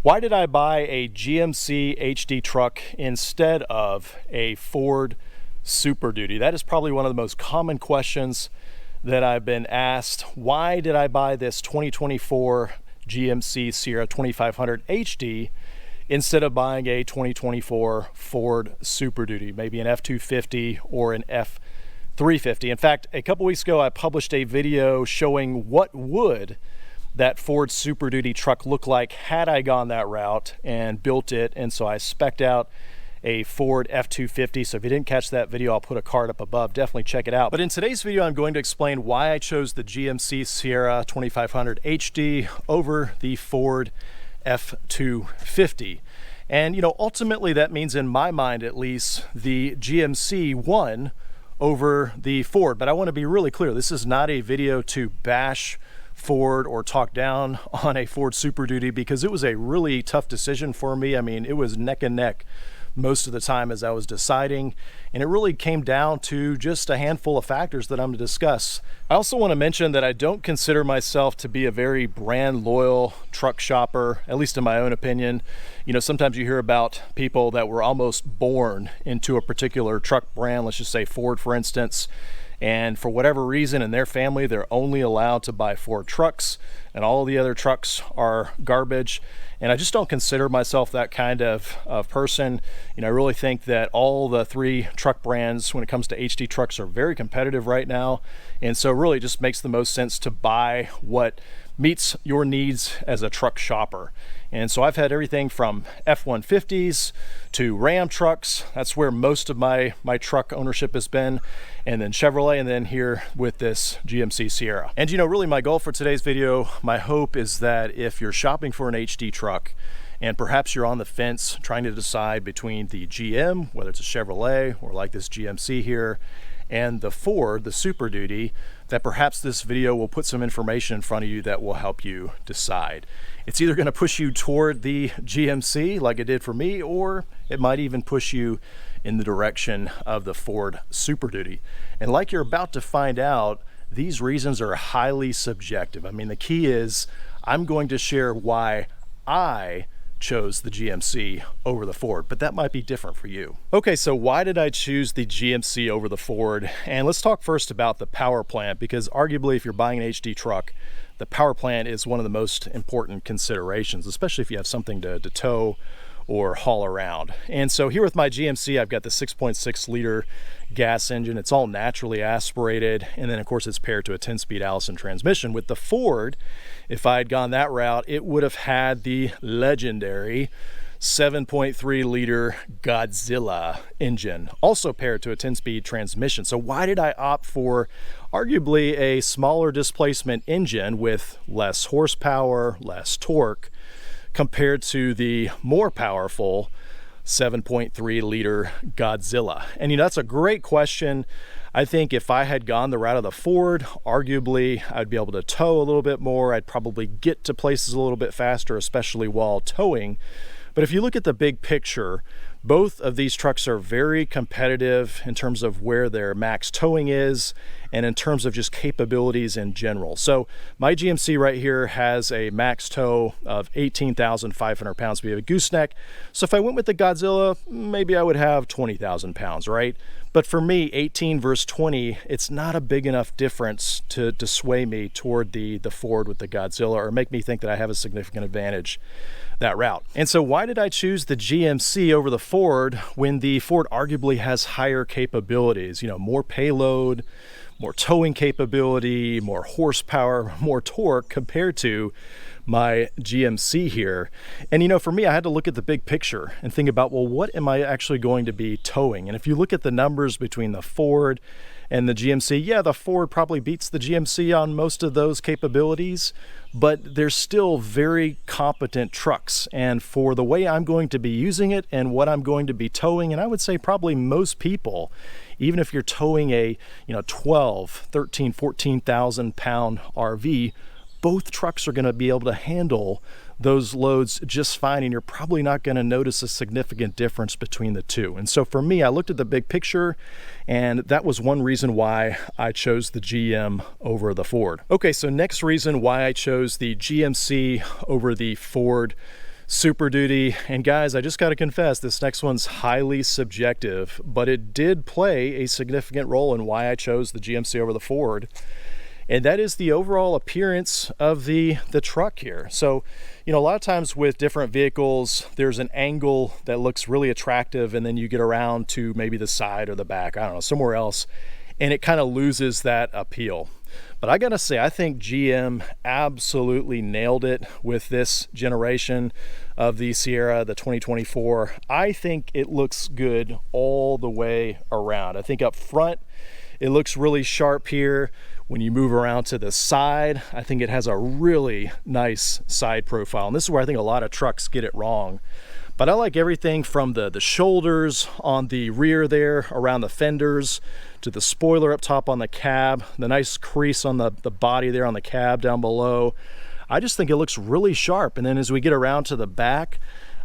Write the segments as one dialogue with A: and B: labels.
A: Why did I buy a GMC HD truck instead of a Ford Super Duty? That is probably one of the most common questions that I've been asked. Why did I buy this 2024 GMC Sierra 2500 HD instead of buying a 2024 Ford Super Duty, maybe an F-250 or an F-350? In fact, a couple weeks ago, I published a video showing what would that Ford Super Duty truck look like had I gone that route and built it. And so I spec'd out a Ford F-250. So if you didn't catch that video, I'll put a card up above. Definitely check it out. But in today's video, I'm going to explain why I chose the GMC Sierra 2500 HD over the Ford F-250. And, you know, ultimately that means, in my mind at least, the GMC won over the Ford. But I want to be really clear. This is not a video to bash Ford or talk down on a Ford Super Duty, because it was a really tough decision for me. I mean, it was neck and neck most of the time as I was deciding, and it really came down to just a handful of factors that I'm going to discuss. I also want to mention that I don't consider myself to be a very brand loyal truck shopper, at least in my own opinion. You know, sometimes you hear about people that were almost born into a particular truck brand, let's just say Ford, for instance, and for whatever reason in their family, they're only allowed to buy Ford trucks, and all of the other trucks are garbage. And I just don't consider myself that kind of person. You know, I really think that all the three truck brands, when it comes to HD trucks, are very competitive right now. And so really just makes the most sense to buy what meets your needs as a truck shopper. And so I've had everything from F-150s to Ram trucks. That's where most of my truck ownership has been. And then Chevrolet, and then here with this GMC Sierra. And you know, really my goal for today's video, my hope is that if you're shopping for an HD truck, and perhaps you're on the fence trying to decide between the GM, whether it's a Chevrolet or like this GMC here, and the Ford, the Super Duty, that perhaps this video will put some information in front of you that will help you decide. It's either going to push you toward the GMC like it did for me, or it might even push you in the direction of the Ford Super Duty. And like you're about to find out, these reasons are highly subjective. I mean, the key is I'm going to share why I chose the GMC over the Ford, but that might be different for you. Okay, so why did I choose the GMC over the Ford? And let's talk first about the power plant, because arguably if you're buying an HD truck, the power plant is one of the most important considerations, especially if you have something to tow or haul around. And so here with my GMC, I've got the 6.6 liter gas engine. It's all naturally aspirated, and then of course it's paired to a 10-speed Allison transmission. With the Ford, if I had gone that route, it would have had the legendary 7.3 liter Godzilla engine, also paired to a 10-speed transmission. So why did I opt for arguably a smaller displacement engine with less horsepower, less torque, compared to the more powerful 7.3 liter Godzilla? And you know, that's a great question. I think if I had gone the route of the Ford, arguably I'd be able to tow a little bit more. I'd probably get to places a little bit faster, especially while towing. But if you look at the big picture, both of these trucks are very competitive in terms of where their max towing is and in terms of just capabilities in general. So my GMC right here has a max tow of 18,500 pounds. We have a gooseneck. So if I went with the Godzilla, maybe I would have 20,000 pounds, right? But for me, 18 versus 20, it's not a big enough difference to sway me toward the Ford with the Godzilla, or make me think that I have a significant advantage that route. And so why did I choose the GMC over the Ford when the Ford arguably has higher capabilities? You know, more payload, more towing capability, more horsepower, more torque compared to my GMC here. And you know, for me, I had to look at the big picture and think about, well, what am I actually going to be towing? And if you look at the numbers between the Ford and the GMC, yeah, the Ford probably beats the GMC on most of those capabilities, but they're still very competent trucks. And for the way I'm going to be using it and what I'm going to be towing, and I would say probably most people, even if you're towing a 12, 13, 14,000 pound RV, both trucks are going to be able to handle those loads just fine, and you're probably not going to notice a significant difference between the two. And so for me, I looked at the big picture, and that was one reason why I chose the GM over the Ford. Okay, so next reason why I chose the GMC over the Ford Super Duty. And guys, I just got to confess, this next one's highly subjective, but it did play a significant role in why I chose the GMC over the Ford. And that is the overall appearance of the truck here. So, you know, a lot of times with different vehicles, there's an angle that looks really attractive, and then you get around to maybe the side or the back, I don't know, somewhere else, and it kind of loses that appeal. But I gotta say, I think GM absolutely nailed it with this generation of the Sierra, the 2024. I think it looks good all the way around. I think up front, it looks really sharp here. When you move around to the side, I think it has a really nice side profile. And this is where I think a lot of trucks get it wrong. But I like everything from the shoulders on the rear there, around the fenders, to the spoiler up top on the cab, the nice crease on the body there on the cab down below. I just think it looks really sharp. And then as we get around to the back,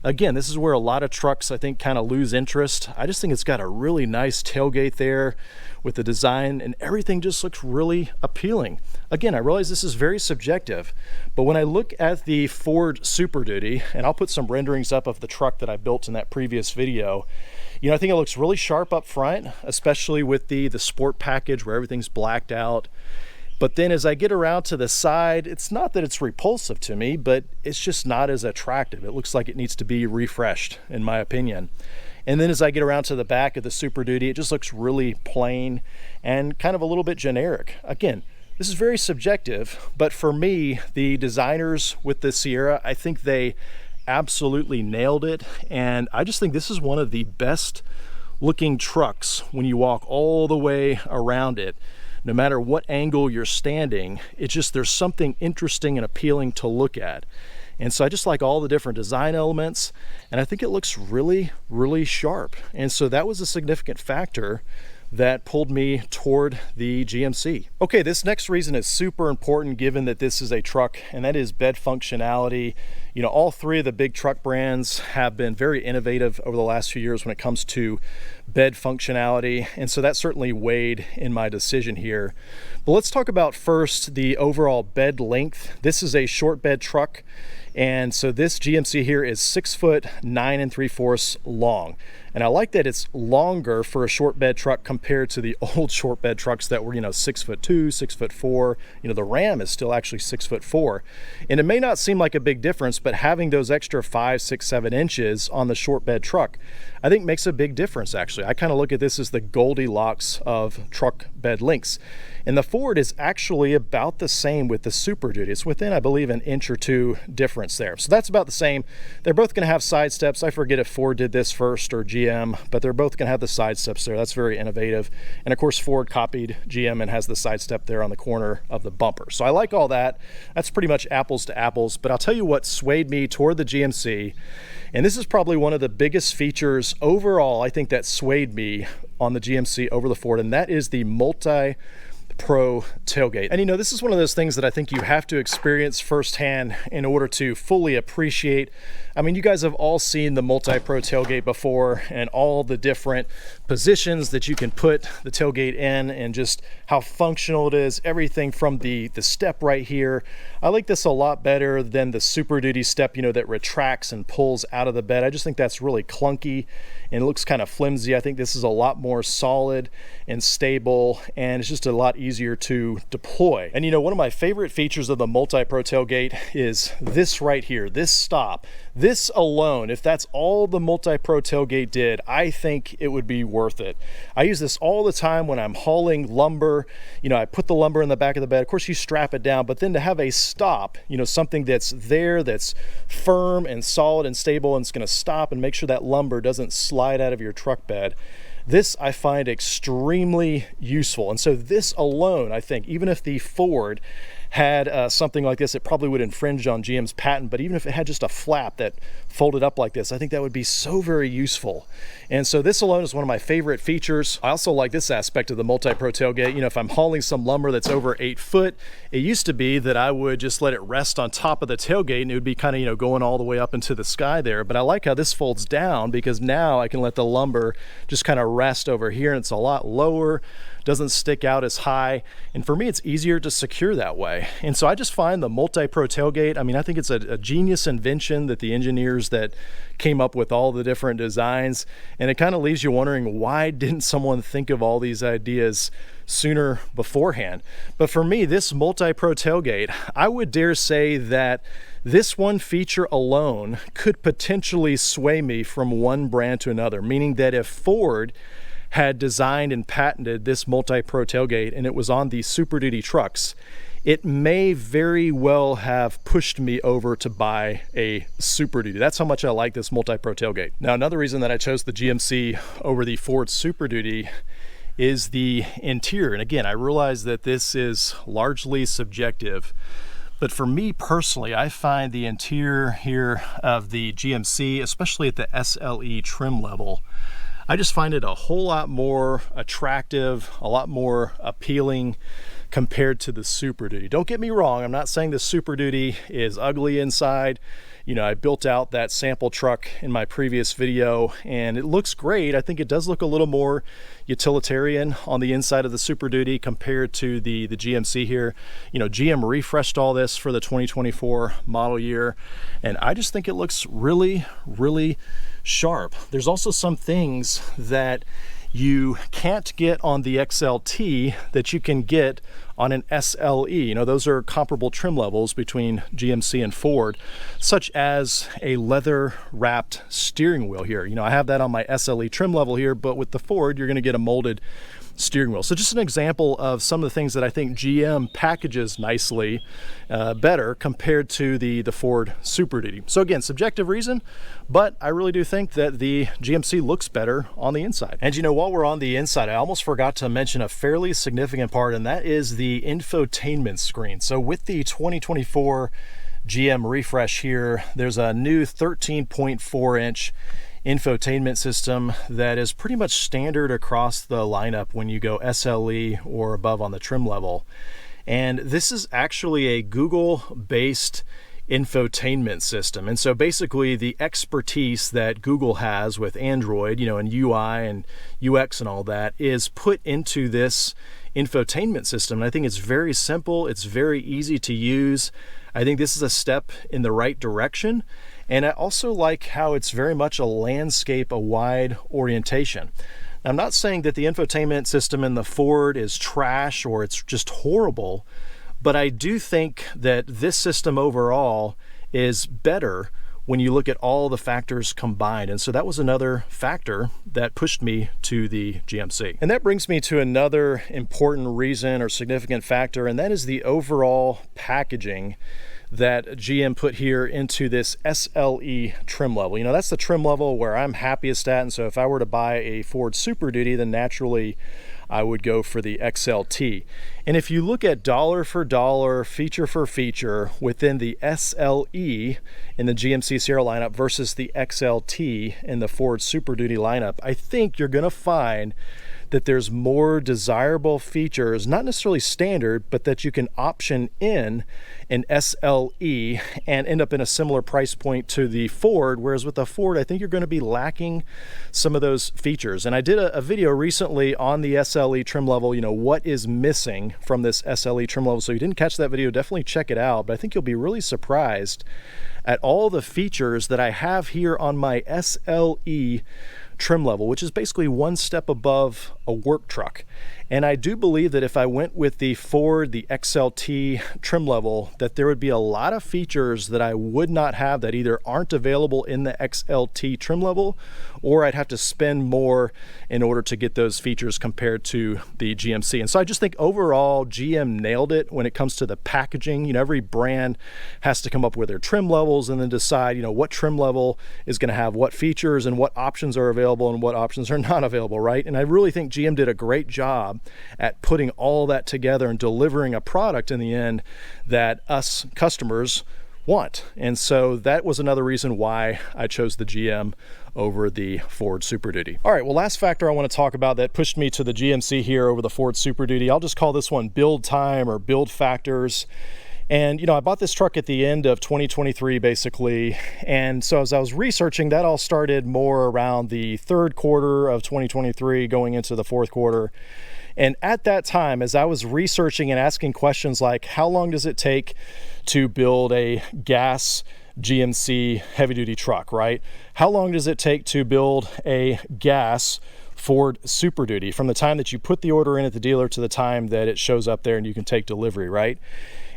A: again, this is where a lot of trucks, I think, kind of lose interest. I just think it's got a really nice tailgate there with the design, and everything just looks really appealing. Again, I realize this is very subjective, but when I look at the Ford Super Duty, and I'll put some renderings up of the truck that I built in that previous video, you know, I think it looks really sharp up front, especially with the sport package where everything's blacked out. But then as I get around to the side, it's not that it's repulsive to me, but it's just not as attractive. It looks like it needs to be refreshed, in my opinion. And then as I get around to the back of the Super Duty, it just looks really plain and kind of a little bit generic. Again, this is very subjective, but for me, the designers with the Sierra, I think they absolutely nailed it. And I just think this is one of the best looking trucks when you walk all the way around it. No matter what angle you're standing, it's just, there's something interesting and appealing to look at. And so I just like all the different design elements, and I think it looks really, really sharp. And so that was a significant factor that pulled me toward the GMC. Okay, this next reason is super important given that this is a truck, and that is bed functionality. You know, all three of the big truck brands have been very innovative over the last few years when it comes to bed functionality, and so that certainly weighed in my decision here. But let's talk about first the overall bed length. This is a short bed truck, and so this GMC here is 6 foot 9 3/4 long. And I like that it's longer for a short bed truck compared to the old short bed trucks that were, you know, 6'2", 6'4". You know, the Ram is still actually 6'4". And it may not seem like a big difference, but having those extra 5, 6, 7 inches on the short bed truck, I think makes a big difference actually. I kind of look at this as the Goldilocks of truck bed lengths. And the Ford is actually about the same with the Super Duty. It's within, I believe, an inch or two difference there. So that's about the same. They're both going to have side steps. I forget if Ford did this first or GM, but they're both going to have the side steps there. That's very innovative. And of course, Ford copied GM and has the side step there on the corner of the bumper. So I like all that. That's pretty much apples to apples. But I'll tell you what swayed me toward the GMC, and this is probably one of the biggest features overall, I think, that swayed me on the GMC over the Ford, and that is the Multi-Pro tailgate. And you know, this is one of those things that I think you have to experience firsthand in order to fully appreciate. I mean, you guys have all seen the Multi-Pro tailgate before, and all the different positions that you can put the tailgate in, and just how functional it is. Everything from the step right here. I like this a lot better than the Super Duty step, you know, that retracts and pulls out of the bed. I just think that's really clunky and it looks kind of flimsy. I think this is a lot more solid and stable, and it's just a lot easier to deploy. And you know, one of my favorite features of the Multi-Pro tailgate is this right here, this stop. This alone, if that's all the Multi-Pro tailgate did, I think it would be worth it. I use this all the time when I'm hauling lumber. You know, I put the lumber in the back of the bed. Of course, you strap it down, but then to have a stop, you know, something that's there, that's firm and solid and stable, and it's going to stop and make sure that lumber doesn't slide out of your truck bed. This I find extremely useful. And so this alone, I think, even if the Ford had something like this, it probably would infringe on GM's patent, but even if it had just a flap that folded up like this, I think that would be so very useful. And so this alone is one of my favorite features. I also like this aspect of the Multi-Pro tailgate. You know, if I'm hauling some lumber that's over 8 foot, it used to be that I would just let it rest on top of the tailgate and it would be kind of, you know, going all the way up into the sky there. But I like how this folds down, because now I can let the lumber just kind of rest over here, and it's a lot lower. doesn't stick out as high. And for me, it's easier to secure that way. And so I just find the multi-pro tailgate, I mean, I think it's a genius invention that the engineers that came up with all the different designs. And it kind of leaves you wondering, why didn't someone think of all these ideas sooner beforehand? But for me, this multi-pro tailgate, I would dare say that this one feature alone could potentially sway me from one brand to another, meaning that if Ford had designed and patented this multi-pro tailgate and it was on the Super Duty trucks, it may very well have pushed me over to buy a Super Duty. That's how much I like this multi-pro tailgate. Now, another reason that I chose the GMC over the Ford Super Duty is the interior. And again, I realize that this is largely subjective, but for me personally, I find the interior here of the GMC, especially at the SLE trim level, I just find it a whole lot more attractive, a lot more appealing compared to the Super Duty. Don't get me wrong, I'm not saying the Super Duty is ugly inside. You know, I built out that sample truck in my previous video and it looks great. I think it does look a little more utilitarian on the inside of the Super Duty compared to the GMC here. You know, GM refreshed all this for the 2024 model year, and I just think it looks really, really sharp. There's also some things that you can't get on the XLT that you can get on an SLE. You know, those are comparable trim levels between GMC and Ford, such as a leather wrapped steering wheel here. You know, I have that on my SLE trim level here, but with the Ford, you're going to get a molded steering wheel. So just an example of some of the things that I think GM packages nicely better compared to the Ford Super Duty. So again, subjective reason, but I really do think that the GMC looks better on the inside. And you know, while we're on the inside, I almost forgot to mention a fairly significant part, and that is the infotainment screen. So with the 2024 GM refresh here, there's a new 13.4-inch infotainment system that is pretty much standard across the lineup when you go SLE or above on the trim level. And this is actually a Google-based infotainment system. And so basically the expertise that Google has with Android, you know, and UI and UX and all that is put into this infotainment system. And I think it's very simple. It's very easy to use. I think this is a step in the right direction. And I also like how it's very much a landscape, a wide orientation. Now, I'm not saying that the infotainment system in the Ford is trash or it's just horrible, but I do think that this system overall is better when you look at all the factors combined. And so that was another factor that pushed me to the GMC. And that brings me to another important reason or significant factor, and that is the overall packaging that GM put here into this SLE trim level. You know, that's the trim level where I'm happiest at. And so if I were to buy a Ford Super Duty, then naturally I would go for the XLT. And if you look at dollar for dollar, feature for feature within the SLE in the GMC Sierra lineup versus the XLT in the Ford Super Duty lineup, I think you're gonna find that there's more desirable features, not necessarily standard, but that you can option in an SLE and end up in a similar price point to the Ford. Whereas with the Ford, I think you're going to be lacking some of those features. And I did a video recently on the SLE trim level, you know, what is missing from this SLE trim level. So if you didn't catch that video, definitely check it out. But I think you'll be really surprised at all the features that I have here on my SLE trim level, which is basically one step above a work truck. And I do believe that if I went with the Ford, the XLT trim level, that there would be a lot of features that I would not have that either aren't available in the XLT trim level, or I'd have to spend more in order to get those features compared to the GMC. And so I just think overall GM nailed it when it comes to the packaging. You know, every brand has to come up with their trim levels and then decide, you know, what trim level is going to have what features and what options are available and what options are not available, right? And I really think GM did a great job at putting all that together and delivering a product in the end that us customers want. And so that was another reason why I chose the GM over the Ford Super Duty. All right, well, last factor I want to talk about that pushed me to the GMC here over the Ford Super Duty, I'll just call this one build time or build factors. And, you know, I bought this truck at the end of 2023, basically. And so as I was researching, that all started more around the third quarter of 2023 going into the fourth quarter. And at that time, as I was researching and asking questions like, how long does it take to build a gas GMC heavy duty truck, right? How long does it take to build a gas Ford Super Duty from the time that you put the order in at the dealer to the time that it shows up there and you can take delivery, right?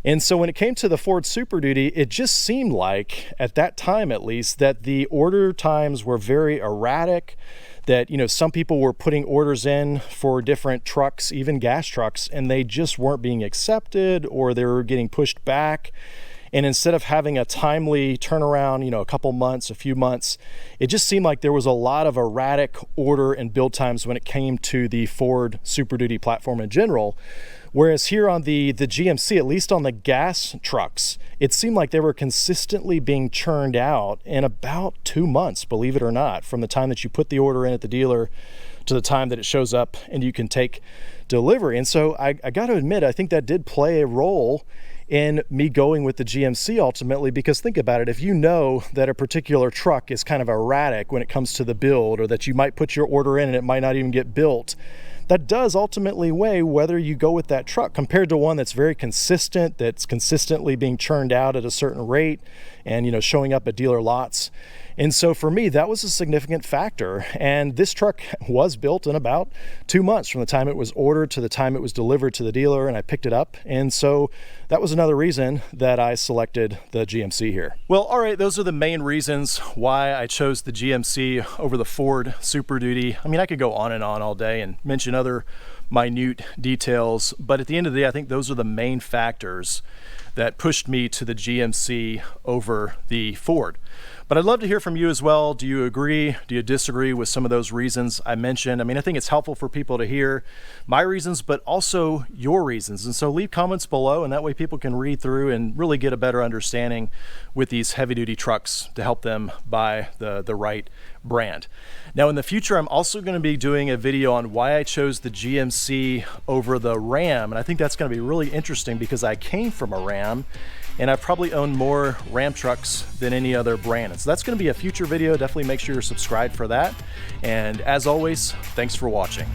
A: And so when it came to the Ford Super Duty, it just seemed like, at that time at least, that the order times were very erratic, that, you know, some people were putting orders in for different trucks, even gas trucks, and they just weren't being accepted, or they were getting pushed back. And instead of having a timely turnaround, you know, a couple months, a few months, it just seemed like there was a lot of erratic order and build times when it came to the Ford Super Duty platform in general. Whereas here on the GMC, at least on the gas trucks, it seemed like they were consistently being churned out in about 2 months, believe it or not, from the time that you put the order in at the dealer to the time that it shows up and you can take delivery. And so I got to admit, I think that did play a role in me going with the GMC ultimately, because think about it, if you know that a particular truck is kind of erratic when it comes to the build, or that you might put your order in and it might not even get built, that does ultimately weigh whether you go with that truck compared to one that's very consistent, that's consistently being churned out at a certain rate and, you know, showing up at dealer lots. And so for me, that was a significant factor. And this truck was built in about 2 months from the time it was ordered to the time it was delivered to the dealer and I picked it up. And so that was another reason that I selected the GMC here. Well, all right, those are the main reasons why I chose the GMC over the Ford Super Duty. I mean, I could go on and on all day and mention other minute details, but at the end of the day, I think those are the main factors that pushed me to the GMC over the Ford. But I'd love to hear from you as well. Do you agree? Do you disagree with some of those reasons I mentioned? I mean, I think it's helpful for people to hear my reasons, but also your reasons. And so leave comments below, and that way people can read through and really get a better understanding with these heavy-duty trucks to help them buy the right brand. Now, in the future, I'm also going to be doing a video on why I chose the GMC over the Ram. And I think that's going to be really interesting because I came from a Ram, and I've probably owned more Ram trucks than any other brand. And so that's going to be a future video. Definitely make sure you're subscribed for that. And as always, thanks for watching.